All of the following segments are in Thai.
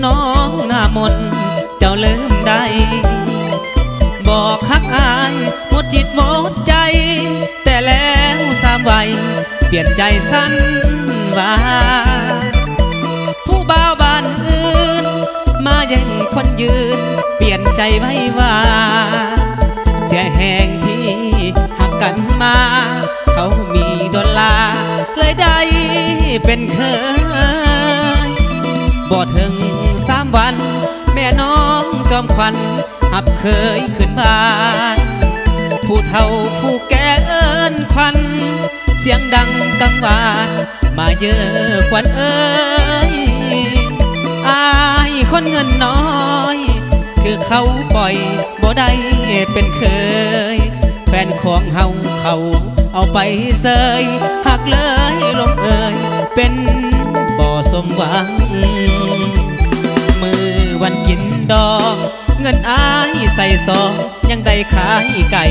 น้องหน้ามนเจ้าลืมได้บอกฮักอายหมดจิตหมดใจแต่แล้ว3 วัยเปลี่ยนใจสั้นว่าผู้บ่าวบ้านอื่นมาแย่งคนยืนเปลี่ยนใจไว้ว่าเสียแห่งที่หักกันมาเขามี$เลยได้เป็นเคยบ่ถึง3 วันแม่น้องจอมขวัญหับเคยขึ้นบ้านผู้เฒ่าผู้แก่เอิ้นขวัญเสียงดังกังวานมาเยอะขวัญเอ้ยอายคนเงินน้อยคือเขาปล่อยบ่ได้เป็นเคยแฟนของเฮาเขาเอาไปเสยหักเลยลงเอ่ยเป็นบ่สมหวังมือวันกินดองเงินอายใส่ซองยังได้ขายไก่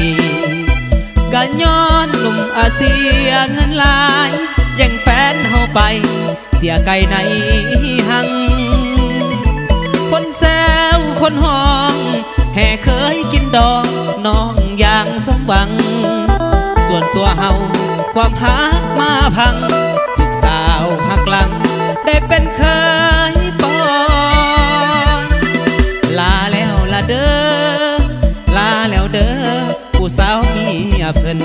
กะย้อนหนุ่มอาเซียเงินหลายยังแฟนเฮาไปเสียไก่ในหังคนแซวคนห้องแห่เคยกินดองน้องอย่างสมหวังส่วนตัวเฮาความหักมาพังถึกสาวหักหลังได้เป็นเคยปอยลาแล้วละเด้อลาแล้วเด้อผู้สาวเมียเพิ่น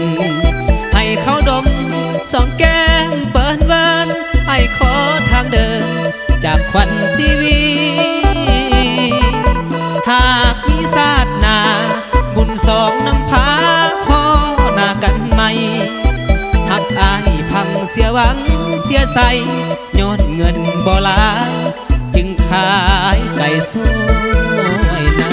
ให้เขาดมสองแก้มเปิ้นเวินให้ขอทางเดินจากขวัญชีวีหากมีศาสนาบุญ2 น้ำพาพ่อหน้ากันไหมหักอายพังเสียหวังเสียใสย้อนเงินบ่หลายจึงขายไก่สวยนา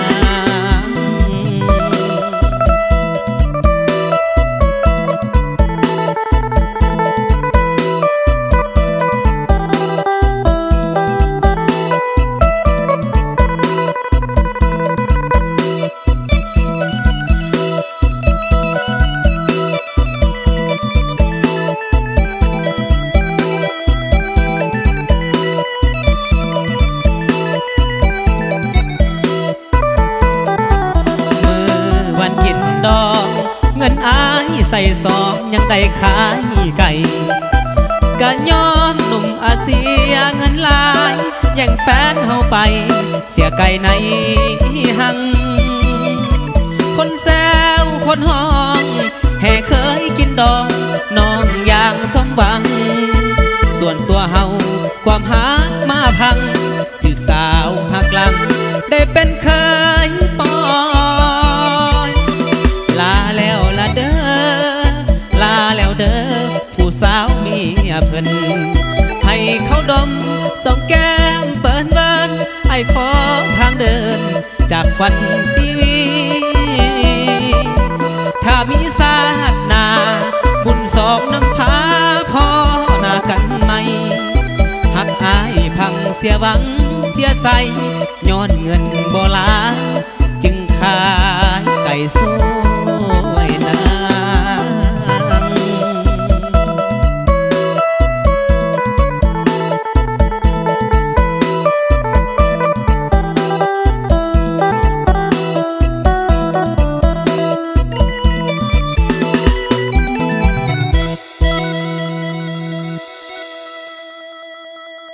เงินอายใส่ซองยังได้ขายไก่กะย้อนหนุ่มอาเซียเงินหลายแย่งแฟนเฮาไปเสียไก่ในหังคนแซวคนห้องแห่เคยกินดองน้องอย่างสมหวังส่วนตัวเฮาความหักมาพังถึกสาวหักหลังได้เป็นเคยปอยลาแล้วละเด้อลาแล้วเด้อผู้สาวเมียเพิ่นให้เขาดมสองแก้มเปิ้นเบิ้นให้ขอทางเดินจากขวัญชีวีถ้ามีศาสนาบุญ2 น้ำพาพ่อหน้ากันไหมหักอายพังเสียหวังเสียใสย้อนเงินบ่หลายจึงขายไก่สู้